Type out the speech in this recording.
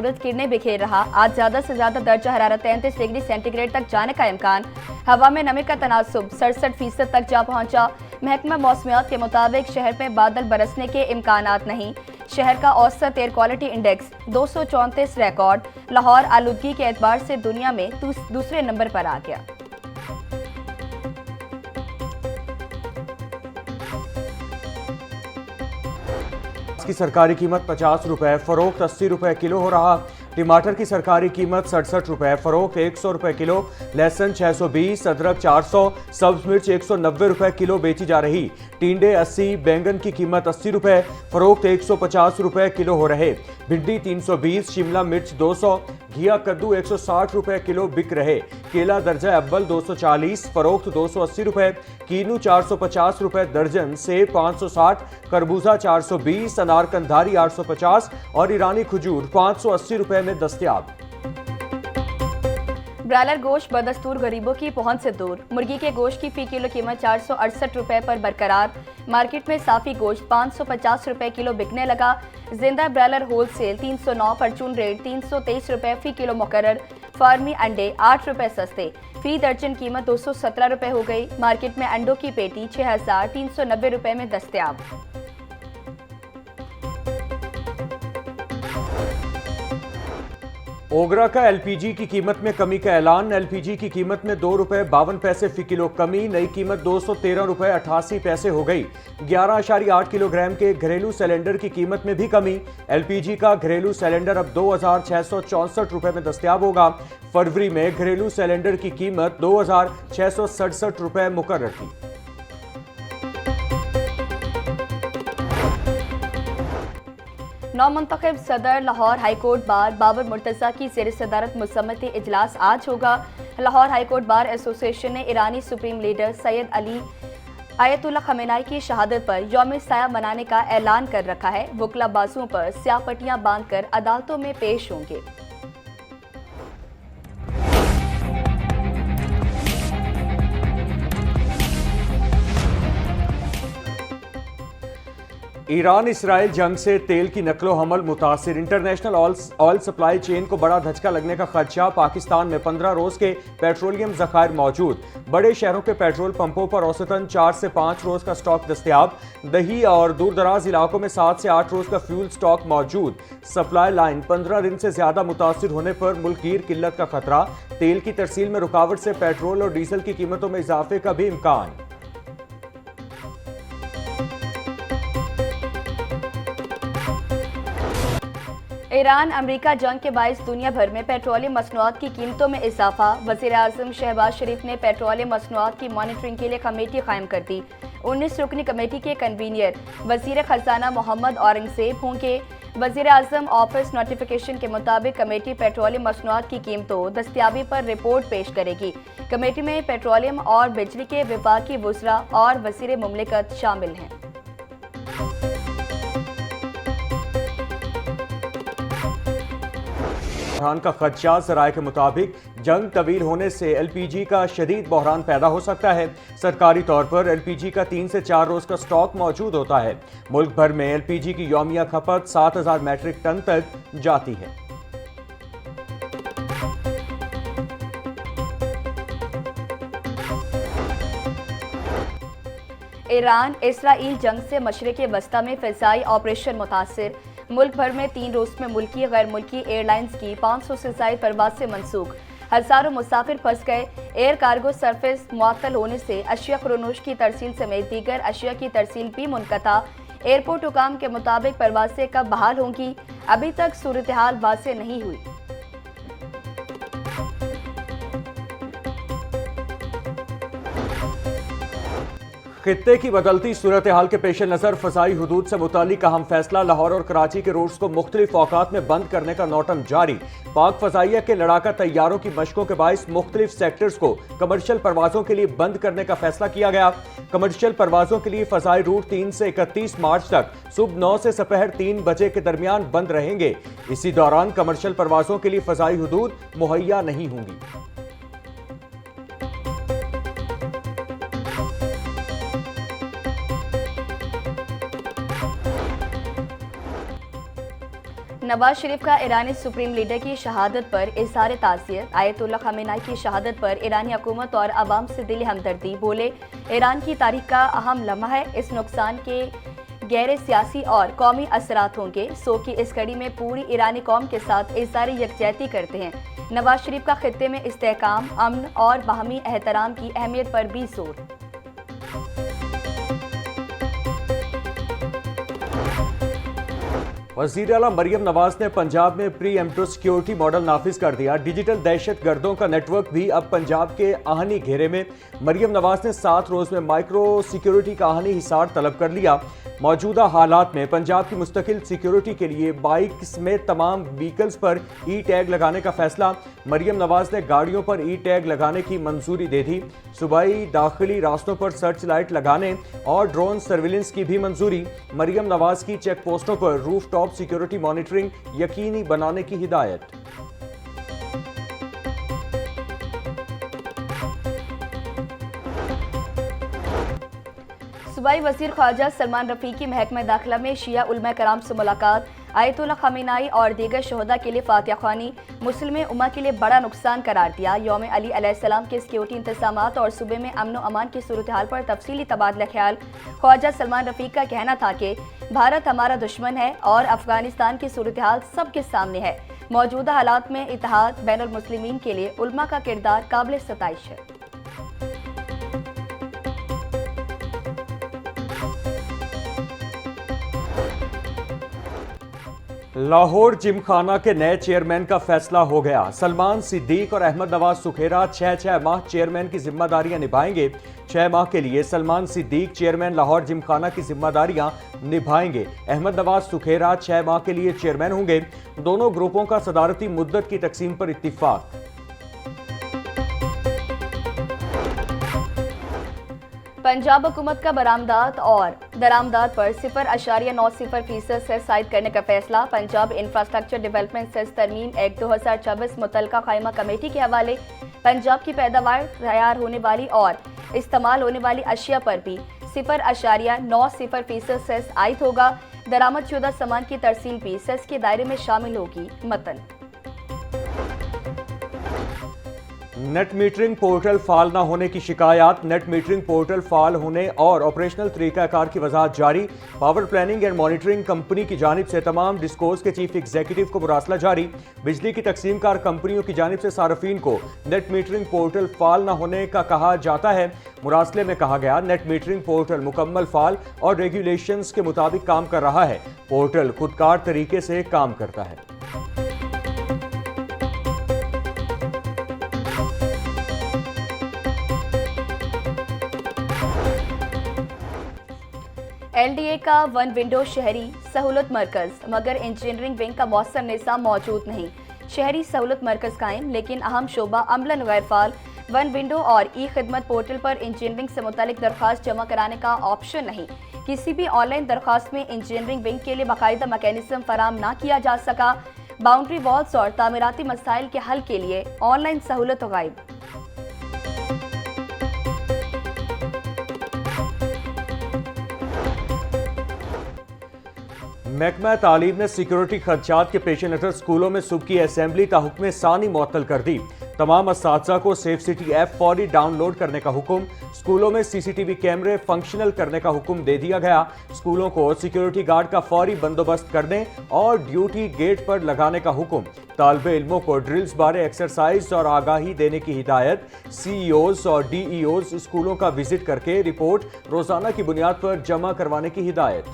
सूरज किरणें बिखेर रहा। आज ज्यादा से ज्यादा दर्जा हरारत 33 डिग्री सेंटीग्रेड तक जाने का इम्कान। हवा में नमी का तनासुब 67% तक जा पहुंचा। महकमा मौसमियात के मुताबिक शहर में बादल बरसने के इम्कानात नहीं। शहर का औसत air quality index 234 record. Lahore आलूदगी के एतबार से दुनिया में दूसरे नंबर पर आ गया। की सरकारी कीमत 50 रुपए, फरोख्त 80 रुपए किलो हो रहा। टमाटर की सरकारी कीमत 67 रुपए, फरोख्त 100 रुपए किलो। लहसुन 620, अदरक 400, सब्ज मिर्च 190 रुपए किलो बेची जा रही। टिंडे 80, बैंगन की कीमत 80 रुपए, फरोख्त 150 रुपए किलो हो रहे। भिंडी 320, शिमला मिर्च 200, घिया कद्दू 160 रुपए किलो बिक रहे। केला दर्जा अव्वल 240, फरोख्त 280 रुपए। कीनू 450 रुपए दर्जन, सेब 560, खरबूजा 420, अनार कंधारी 850 और ईरानी खजूर 580 रुपए में दस्तयाब। ब्रायलर गोश्त बदस्तूर गरीबों की पहुंच से दूर। मुर्गी के गोश्त की फी किलो कीमत 468 रुपए पर बरकरार। मार्केट में साफी गोश्त 550 रुपए किलो बिकने लगा। जिंदा ब्रायलर होलसेल 309, परचून रेट 323 रुपए फी किलो मुकर्रर। फार्मी अंडे 8 रुपए सस्ते, फी दर्जन कीमत 217 रुपए हो गई। मार्केट में अंडों की पेटी 6390 रुपए में दस्तयाब। ओगरा का एलपीजी की कीमत में कमी का ऐलान। एलपीजी की कीमत में 2 रुपए 52 पैसे फी किलो कमी। नई कीमत 213 रुपए 88 पैसे हो गई। 11.8 किलोग्राम के घरेलू सिलेंडर की कीमत में भी कमी। एलपीजी का घरेलू सिलेंडर अब 2664 रुपए में दस्तयाब होगा। फरवरी में घरेलू सिलेंडर की कीमत 2667 रुपए मुकर्रर थी। नौमुंतखब सदर लाहौर हाईकोर्ट बार बाबर मुर्तज़ा की ज़ेर सदारत मुसम्मती इजलास आज होगा। लाहौर हाईकोर्ट बार एसोसिएशन ने ईरानी supreme leader Sayyid Ali Ayatollah Khamenei की शहादत पर यौम साया मनाने का ऐलान कर रखा है। वकला बाजुओं पर स्याह पट्टियां बांधकर अदालतों में पेश होंगे। ईरान इसराइल जंग से तेल की नकलो हमल मुतासिर। इंटरनेशनल ऑयल सप्लाई चेन को बड़ा धचका लगने का खदशा। पाकिस्तान में 15 रोज के पेट्रोलियम जखायर मौजूद। बड़े शहरों के पेट्रोल पंपों पर औसतन 4 से 5 रोज का स्टॉक दस्तयाब। दही और दूर दराज इलाकों में 7 से 8 रोज का फ्यूल स्टॉक मौजूद। सप्लाई लाइन 15 दिन से ज्यादा मुतासिर होने पर मुल्कीर किल्लत का खतरा। तेल की तरसील में रुकावट से पेट्रोल और डीजल की कीमतों में इजाफे का भी इम्कान। ईरान अमरीका जंग के बायस दुनिया भर में पेट्रोलियम मसनूआत की कीमतों में इजाफा। वज़ीर आज़म शहबाज शरीफ ने पेट्रोलियम मसनूआत की मॉनिटरिंग के लिए कमेटी कायम कर दी। 19 रुकनी कमेटी के कन्वीनियर वज़ीर खजाना मोहम्मद औरंगजेब होंगे। वज़ीर आज़म ऑफिस नोटिफिकेशन के मुताबिक कमेटी पेट्रोलियम मसनूआत की कीमतों दस्तियाबी पर रिपोर्ट पेश करेगी। कमेटी में पेट्रोलियम और बिजली के विभागी वज़रा और वज़ीर मुमलिकत शामिल हैं। बहरान का खदशा। ज़राए के मुताबिक जंग तवील होने से एलपीजी का शदीद बहरान पैदा हो सकता है। सरकारी तौर पर एलपीजी का 3 से 4 रोज का स्टॉक मौजूद होता है। मुल्क भर में एलपीजी की यौमिया खपत 7000 मैट्रिक टन तक जाती है। ईरान इसराइल जंग से मशरिक़ वस्ता में फ़िज़ाई ऑपरेशन मुतासिर। मुल्क भर में 3 रोज में मुल्की गैर मुल्की एयरलाइंस की 500 से ज़ायद परवाज से मनसूख। हज़ारों मुसाफिर फंस गए। एयर कार्गो सर्विस मुअत्तल होने से अशिया क्रनोश की तरसील समेत दीगर अशिया की तरसील भी मुनक़ता। एयरपोर्ट हुकाम के मुताबिक परवासें कब बहाल होंगी, अभी तक सूरत हाल वाज़ेह नहीं हुई। खित्ते की बदलती सूरत हाल के पेश नज़र फ़ज़ाई हुदूद से मुतालिक अहम फैसला। लाहौर और कराची के रूट्स को मुख्तलिफ औकात में बंद करने का नोटम जारी। पाक फ़ज़ाइया के लड़ाका तैयारों की मशकों के बायस मुख्तलिफ सेक्टर्स को कमर्शियल परवाज़ों के लिए बंद करने का फैसला किया गया। कमर्शियल परवाज़ों के लिए फ़ज़ाई रूट 3 से 31 मार्च तक सुबह 9 से दोपहर 3 बजे के दरमियान बंद रहेंगे। इसी दौरान कमर्शियल परवाज़ों के लिए फ़ज़ाई हुदूद मुहैया नहीं होंगी। नवाज शरीफ का ईरानी सुप्रीम लीडर की शहादत पर इज़हार ताज़ियत। आयतुल्लाह खमेनी की शहादत पर ईरानी हुकूमत और अवाम से दिली हमदर्दी। बोले, ईरान की तारीख का अहम लम्हा है। इस नुकसान के गहरे सियासी और कौमी असरात होंगे। सो की इस कड़ी में पूरी ईरानी कौम के साथ इज़हार यकजहती करते हैं। नवाज शरीफ का खित्ते में इस्तेहकाम, अमन और बाहमी एहतराम की अहमियत पर भी जोर। वज़ीर आला मरियम नवाज ने पंजाब में प्री एम्प्टिव सिक्योरिटी मॉडल नाफिज कर दिया। डिजिटल दहशत गर्दों का नेटवर्क भी अब पंजाब के आहनी घेरे में। मरियम नवाज ने 7 रोज में माइक्रो सिक्योरिटी का आहनी हिसार तलब कर लिया। मौजूदा हालात में पंजाब की मुस्तकिल सिक्योरिटी के लिए बाइक समेत तमाम व्हीकल्स पर ई टैग लगाने का फैसला। मरियम नवाज ने गाड़ियों पर ई टैग लगाने की मंजूरी दे दी। सूबाई दाखिली रास्तों पर सर्च लाइट लगाने और ड्रोन सर्विलेंस की भी मंजूरी। मरियम नवाज की चेक पोस्टों पर रूफ टॉप सिक्योरिटी मॉनिटरिंग यकीनी बनाने की हिदायत। सूबाई वजीर ख्वाजा सलमान रफीकी महकमा दाखिला में शिया उलमा कराम से मुलाकात। आयतुल्लाह खमेनी और दीगर शहदा के लिए फातिहा ख्वानी मुस्लिम उम्मा के लिए बड़ा नुकसान करार दिया। यौम अली अलैहिस्सलाम के सिक्योरिटी इंतजामात और सूबे में अमन व अमान की सूरत हाल पर तफसीली तबादला ख्याल। ख्वाजा सलमान रफीक का कहना था कि भारत हमारा दुश्मन है और अफगानिस्तान की सूरत हाल सबके सामने है। मौजूदा हालात में इत्तेहाद बैनुल मुस्लिमीन के लिए उलमा का किरदार काबिल सताइश है। लाहौर जिमखाना के नए चेयरमैन का फैसला हो गया। सलमान सिद्दीक और अहमद नवाज सुखेरा 6 माह चेयरमैन की जिम्मेदारियां निभाएंगे। 6 माह के लिए सलमान सिद्दीक चेयरमैन लाहौर जिमखाना की जिम्मेदारियां निभाएंगे। अहमद नवाज सुखेरा 6 माह के लिए चेयरमैन होंगे। दोनों ग्रुपों का सदारती मुद्दत की तकसीम पर इत्तिफाक। पंजाब हुकूमत का बरामदात और दरामदात पर 0.90% सेस आयद करने का फैसला। पंजाब इंफ्रास्ट्रक्चर डेवलपमेंट सेस तरमीम एक्ट 2024 मुतलका कायमा कमेटी के हवाले पंजाब की पैदावार, तैयार होने वाली और इस्तेमाल होने वाली अशिया पर भी 0.90% सेस आयद होगा। दरामदशुदा सामान की तरसील भी सेस के दायरे में शामिल होगी। मतन नेट मीटरिंग पोर्टल फाल न होने की शिकायत। नेट मीटरिंग पोर्टल फाल होने और ऑपरेशनल तरीकाकार की वजाहत जारी। Power planning and monitoring company की जानिब से तमाम डिस्कोस के चीफ एग्जीक्यूटिव को मुरासला जारी। बिजली की तकसीमकार कंपनियों की जानिब से सार्फिन को नेट मीटरिंग पोर्टल फाल न होने का कहा जाता है। मुरासले में कहा गया, नेट मीटरिंग पोर्टल मुकम्मल फाल और रेगुलेशंस के मुताबिक काम कर रहा है। पोर्टल खुदकार तरीके से काम करता है। LDA का वन विंडो शहरी सहूलत मरकज, मगर इंजीनियरिंग विंग का मौसर निज़ाम मौजूद नहीं। शहरी सहूलत मरकज कायम, लेकिन अहम शोबा अमलन गैर फाल। वन विंडो और ई खिदमत पोर्टल पर इंजीनियरिंग से मुतालिक दरख्वास्त जमा कराने का ऑप्शन नहीं। किसी भी ऑनलाइन दरख्वास्त में इंजीनियरिंग विंग के लिए बाकायदा मैकेनिज्म फराम ना किया जा सका। बाउंड्री वॉल्स और तामीराती मसाइल के हल के लिए ऑनलाइन सहूलत गायब। महकमा तालीम ने सिक्योरिटी खदशात के पेश नज़र स्कूलों में सुबह की असेंबली ताहुक्म सानी मुअत्तल कर दी। तमाम असातिज़ा को सेफ सिटी ऐप फौरी डाउनलोड करने का हुक्म। स्कूलों में CCTV कैमरे फंक्शनल करने का हुक्म दे दिया गया। स्कूलों को सिक्योरिटी गार्ड का फौरी बंदोबस्त करने और ड्यूटी गेट पर लगाने का हुक्म। तालिबे इल्मों को ड्रिल्स बारे एक्सरसाइज और आगाही देने की हिदायत। CEOs और DEOs स्कूलों का विजिट करके रिपोर्ट रोजाना की बुनियाद पर जमा करवाने की हिदायत।